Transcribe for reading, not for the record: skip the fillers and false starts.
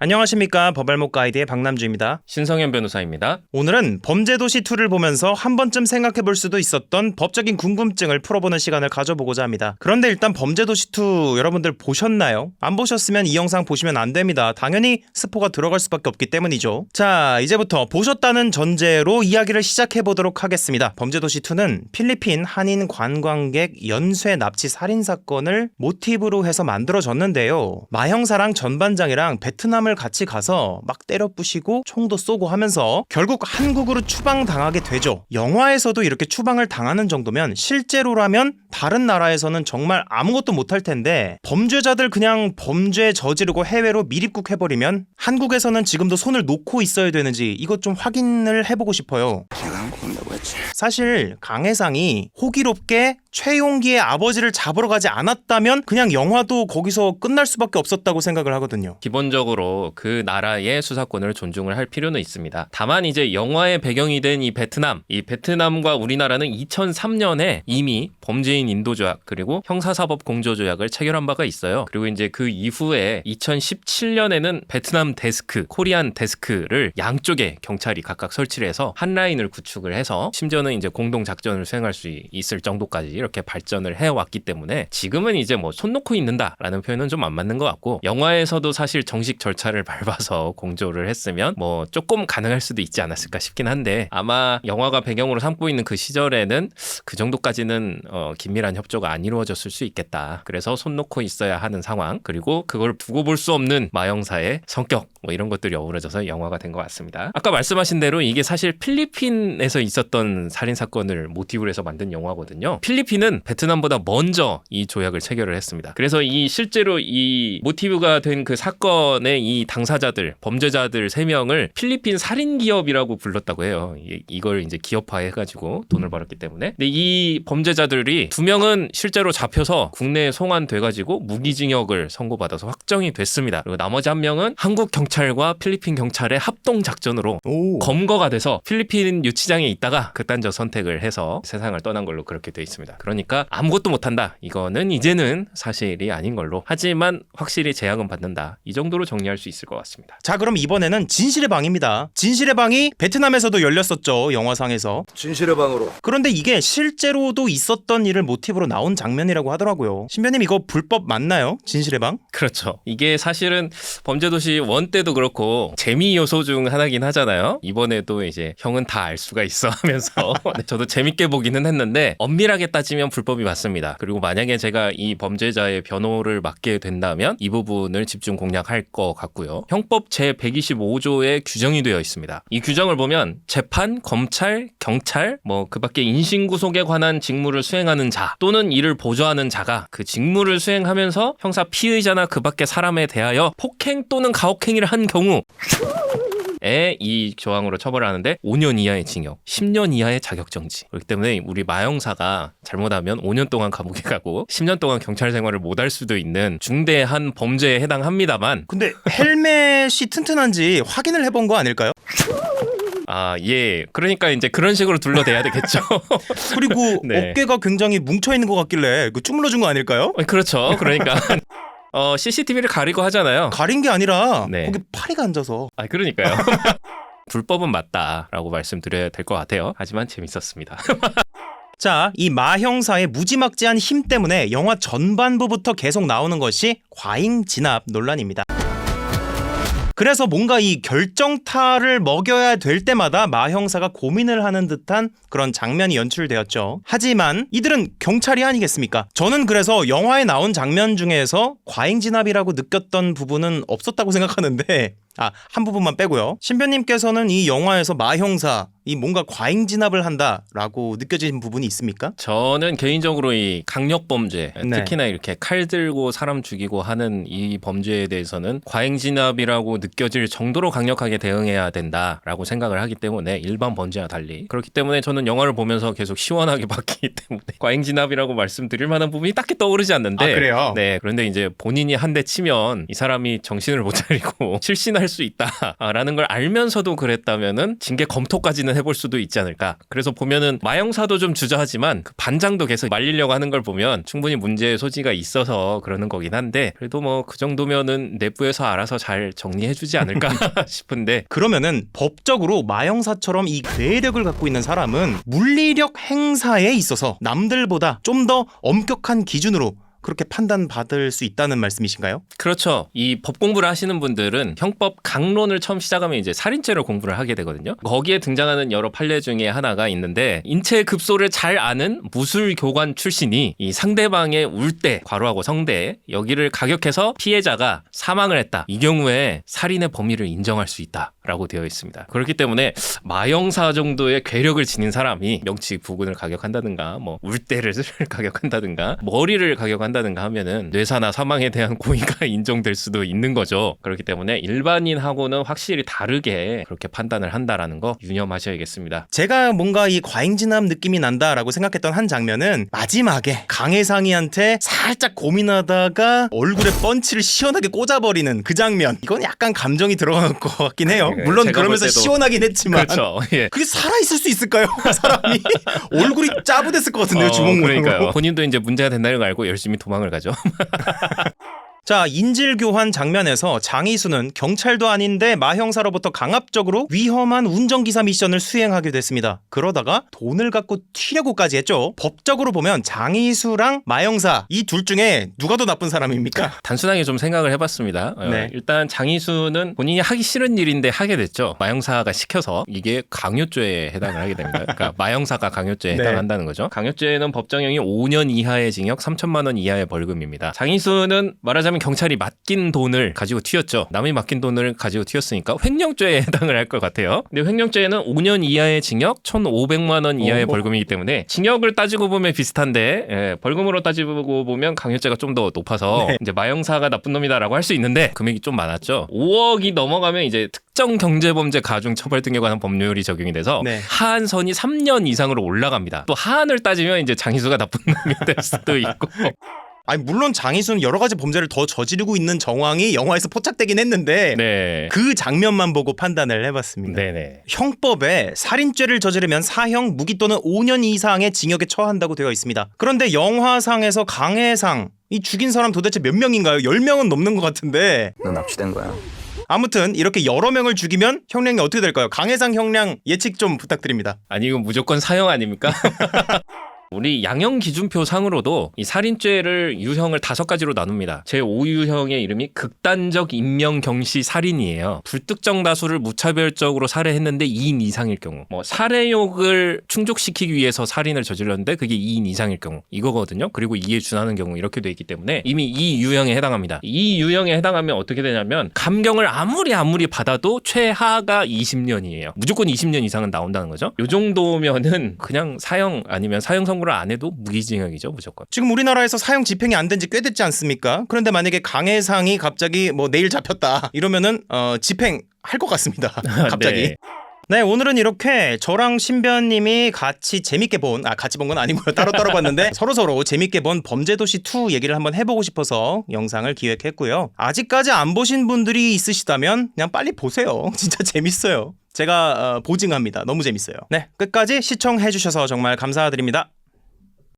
안녕하십니까. 법알목 가이드의 박남주입니다. 신성현 변호사입니다. 오늘은 범죄도시2를 보면서 한 번쯤 생각해볼 수도 있었던 법적인 궁금증을 풀어보는 시간을 가져보고자 합니다. 그런데 일단 범죄도시2 여러분들 보셨나요? 안 보셨으면 이 영상 보시면 안 됩니다. 당연히 스포가 들어갈 수밖에 없기 때문이죠. 자, 이제부터 보셨다는 전제로 이야기를 시작해보도록 하겠습니다. 범죄도시2는 필리핀 한인 관광객 연쇄 납치 살인 사건을 모티브로 해서 만들어졌는데요. 마형사랑 전반장이랑 베트남을 같이 가서 막 때려 부시고 총도 쏘고 하면서 결국 한국으로 추방당하게 되죠. 영화에서도 이렇게 추방을 당하는 정도면 실제로라면 다른 나라에서는 정말 아무것도 못할 텐데 범죄자들 그냥 범죄 저지르고 해외로 미입국해버리면 한국에서는 지금도 손을 놓고 있어야 되는지 이것 좀 확인을 해보고 싶어요. 사실 강해상이 호기롭게 최용기의 아버지를 잡으러 가지 않았다면 그냥 영화도 거기서 끝날 수밖에 없었다고 생각을 하거든요. 기본적으로 그 나라의 수사권을 존중을 할 필요는 있습니다. 다만 이제 영화의 배경이 된 이 베트남과 우리나라는 2003년에 이미 범죄인 인도조약 그리고 형사사법 공조조약을 체결한 바가 있어요. 그리고 이제 그 이후에 2017년에는 베트남 데스크, 코리안 데스크를 양쪽에 경찰이 각각 설치를 해서 한 라인을 구축을 해서 심지어는 이제 공동 작전을 수행할 수 있을 정도까지 이렇게 발전을 해왔기 때문에 지금은 이제 뭐 손 놓고 있는다라는 표현은 좀 안 맞는 것 같고 영화에서도 사실 정식 절차를 밟아서 공조를 했으면 뭐 조금 가능할 수도 있지 않았을까 싶긴 한데 아마 영화가 배경으로 삼고 있는 그 시절에는 그 정도까지는 긴밀한 협조가 안 이루어졌을 수 있겠다. 그래서 손 놓고 있어야 하는 상황 그리고 그걸 두고 볼 수 없는 마형사의 성격 뭐 이런 것들이 어우러져서 영화가 된 것 같습니다. 아까 말씀하신 대로 이게 사실 필리핀에서 있었던 살인사건을 모티브로 해서 만든 영화거든요. 필리핀은 베트남보다 먼저 이 조약을 체결을 했습니다. 그래서 이 실제로 이 모티브가 된 그 사건의 이 당사자들, 범죄자들 3명을 필리핀 살인기업이라고 불렀다고 해요. 이걸 이제 기업화해가지고 돈을 벌었기 때문에. 근데 이 범죄자들이 2명은 실제로 잡혀서 국내에 송환돼가지고 무기징역을 선고받아서 확정이 됐습니다. 그리고 나머지 1명은 한국 경찰과 필리핀 경찰의 합동작전으로 검거가 돼서 필리핀 유치장에 있다가 극단적 선택을 해서 세상을 떠난 걸로 그렇게 돼 있습니다. 그러니까 아무것도 못한다. 이거는 이제는 사실이 아닌 걸로. 하지만 확실히 제약은 받는다. 이 정도로 정리할 수 있을 것 같습니다. 자, 그럼 이번에는 진실의 방입니다. 진실의 방이 베트남에서도 열렸었죠. 영화상에서. 진실의 방으로. 그런데 이게 실제로도 있었던 일을 모티브로 나온 장면이라고 하더라고요. 신변님 이거 불법 맞나요? 진실의 방? 그렇죠. 이게 사실은 범죄도시 1 때도 그렇고 재미 요소 중 하나긴 하잖아요. 이번에도 이제 형은 다 알 수가 있어 하면서 저도 재밌게 보기는 했는데 엄밀하게 따지면 불법이 맞습니다. 그리고 만약에 제가 이 범죄자의 변호를 맡게 된다면 이 부분을 집중 공략할 것 같고요. 형법 제125조에 규정이 되어 있습니다. 이 규정을 보면 재판, 검찰, 경찰, 뭐 그 밖에 인신구속에 관한 직무를 수행하는 자 또는 이를 보조하는 자가 그 직무를 수행하면서 형사 피의자나 그 밖의 사람에 대하여 폭행 또는 가혹행위를 한 경우 이 조항으로 처벌을 하는데 5년 이하의 징역, 10년 이하의 자격정지. 그렇기 때문에 우리 마형사가 잘못하면 5년 동안 감옥에 가고 10년 동안 경찰 생활을 못할 수도 있는 중대한 범죄에 해당합니다만 근데 헬멧이 튼튼한지 확인을 해본 거 아닐까요? 예. 그러니까 이제 그런 식으로 둘러대야 되겠죠. 그리고 네. 어깨가 굉장히 뭉쳐있는 것 같길래 그 주물러준 거 아닐까요? 그렇죠. 그러니까 CCTV를 가리고 하잖아요. 가린 게 아니라 네. 거기 파리가 앉아서. 그러니까요. 불법은 맞다라고 말씀드려야 될 것 같아요. 하지만 재밌었습니다. 자, 이 마형사의 무지막지한 힘 때문에 영화 전반부부터 계속 나오는 것이 과잉 진압 논란입니다. 그래서 뭔가 이 결정타를 먹여야 될 때마다 마형사가 고민을 하는 듯한 그런 장면이 연출되었죠. 하지만 이들은 경찰이 아니겠습니까? 저는 그래서 영화에 나온 장면 중에서 과잉진압이라고 느꼈던 부분은 없었다고 생각하는데 한 부분만 빼고요. 신변님께서는 이 영화에서 마형사 이 뭔가 과잉 진압을 한다라고 느껴지는 부분이 있습니까? 저는 개인적으로 이 강력범죄, 네. 특히나 이렇게 칼 들고 사람 죽이고 하는 이 범죄에 대해서는 과잉 진압이라고 느껴질 정도로 강력하게 대응해야 된다라고 생각을 하기 때문에 일반 범죄와 달리 그렇기 때문에 저는 영화를 보면서 계속 시원하게 봤기 때문에 과잉 진압이라고 말씀드릴 만한 부분이 딱히 떠오르지 않는데 그래요? 네, 그런데 이제 본인이 한 대 치면 이 사람이 정신을 못 차리고 실신할 판단할 수 있다라는 걸 알면서도 그랬다면은 징계 검토까지는 해볼 수도 있지 않을까. 그래서 보면은 마영사도 좀 주저하지만 그 반장도 계속 말리려고 하는 걸 보면 충분히 문제의 소지가 있어서 그러는 거긴 한데 그래도 뭐 그 정도면은 내부에서 알아서 잘 정리해주지 않을까 싶은데 그러면은 법적으로 마영사처럼 이 괴력을 갖고 있는 사람은 물리력 행사에 있어서 남들보다 좀 더 엄격한 기준으로 그렇게 판단받을 수 있다는 말씀이신가요? 그렇죠. 이 법 공부를 하시는 분들은 형법 강론을 처음 시작하면 이제 살인죄를 공부를 하게 되거든요. 거기에 등장하는 여러 판례 중에 하나가 있는데 인체 급소를 잘 아는 무술교관 출신이 이 상대방의 울대, 괄호하고 성대 여기를 가격해서 피해자가 사망을 했다. 이 경우에 살인의 범위를 인정할 수 있다라고 되어 있습니다. 그렇기 때문에 마영사 정도의 괴력을 지닌 사람이 명치 부근을 가격한다든가 뭐 울대를 가격한다든가 머리를 가격한다든가 하면은 뇌사나 사망에 대한 고의가 인정될 수도 있는 거죠. 그렇기 때문에 일반인하고는 확실히 다르게 그렇게 판단을 한다라는 거 유념하셔야겠습니다. 제가 뭔가 이 과잉진압 느낌이 난다라고 생각했던 한 장면은 마지막에 강혜상이한테 살짝 고민하다가 얼굴에 펀치를 시원하게 꽂아버리는 그 장면. 이건 약간 감정이 들어간 것 같긴 해요. 물론 제가 그러면서 볼 때도 시원하긴 했지만 그렇죠. 예. 그게 살아있을 수 있을까요? 사람이 얼굴이 짜부됐을 것 같은데요. 주먹으로. 그러니까요. 본인도 이제 문제가 된다는 걸 알고 열심히 도망을 가죠. 자, 인질교환 장면에서 장이수는 경찰도 아닌데 마형사로부터 강압적으로 위험한 운전기사 미션을 수행하게 됐습니다. 그러다가 돈을 갖고 튀려고까지 했죠. 법적으로 보면 장이수랑 마형사 이 둘 중에 누가 더 나쁜 사람입니까? 단순하게 좀 생각을 해봤습니다. 네. 일단 장이수는 본인이 하기 싫은 일인데 하게 됐죠. 마형사가 시켜서 이게 강요죄에 해당을 하게 됩니다. 그러니까 마형사가 강요죄에 네. 해당한다는 거죠. 강요죄는 법정형이 5년 이하의 징역 3천만 원 이하의 벌금입니다. 장이수는 말하자면 경찰이 맡긴 돈을 가지고 튀었죠. 남이 맡긴 돈을 가지고 튀었으니까 횡령죄에 해당을 할 것 같아요. 근데 횡령죄는 5년 이하의 징역 1,500만 원 이하의 벌금이기 때문에 징역을 따지고 보면 비슷한데 벌금으로 따지고 보면 강요죄가 좀 더 높아서 네. 이제 마형사가 나쁜 놈이다라고 할 수 있는데 금액이 좀 많았죠. 5억이 넘어가면 이제 특정 경제범죄 가중처벌 등에 관한 법률이 적용이 돼서 네. 하한선이 3년 이상으로 올라갑니다. 또 하한을 따지면 이제 장희수가 나쁜 놈이 될 수도 있고 아니 물론 장이수는 여러 가지 범죄를 더 저지르고 있는 정황이 영화에서 포착되긴 했는데 네. 그 장면만 보고 판단을 해봤습니다. 네네. 형법에 살인죄를 저지르면 사형, 무기 또는 5년 이상의 징역에 처한다고 되어 있습니다. 그런데 영화상에서 강혜상 이 죽인 사람 도대체 몇 명인가요? 10명은 넘는 것 같은데 너 납치된 거야. 아무튼 이렇게 여러 명을 죽이면 형량이 어떻게 될까요? 강혜상 형량 예측 좀 부탁드립니다. 아니 이건 무조건 사형 아닙니까? 우리 양형 기준표 상으로도 이 살인죄를 유형을 5가지로 나눕니다. 제5유형의 이름이 극단적 인명 경시 살인이에요. 불특정 다수를 무차별적으로 살해했는데 2인 이상일 경우. 뭐 살해욕을 충족시키기 위해서 살인을 저질렀는데 그게 2인 이상일 경우. 이거거든요. 그리고 이에 준하는 경우 이렇게 돼 있기 때문에 이미 이 유형에 해당합니다. 이 유형에 해당하면 어떻게 되냐면 감경을 아무리 받아도 최하가 20년이에요. 무조건 20년 이상은 나온다는 거죠. 요 정도면은 그냥 사형 아니면 사형 선고를 안 해도 무기징역이죠, 무조건. 지금 우리나라에서 사형 집행이 안 된 지 꽤 됐지 않습니까? 그런데 만약에 강혜상이 갑자기 뭐 내일 잡혔다 이러면은 집행할 것 같습니다. 갑자기. 네. 네, 오늘은 이렇게 저랑 신변님이 같이 재밌게 같이 본 건 아니고요. 따로 봤는데 서로 재밌게 본 범죄도시 2 얘기를 한번 해보고 싶어서 영상을 기획했고요. 아직까지 안 보신 분들이 있으시다면 그냥 빨리 보세요. 진짜 재밌어요. 제가 보증합니다. 너무 재밌어요. 네, 끝까지 시청해주셔서 정말 감사드립니다.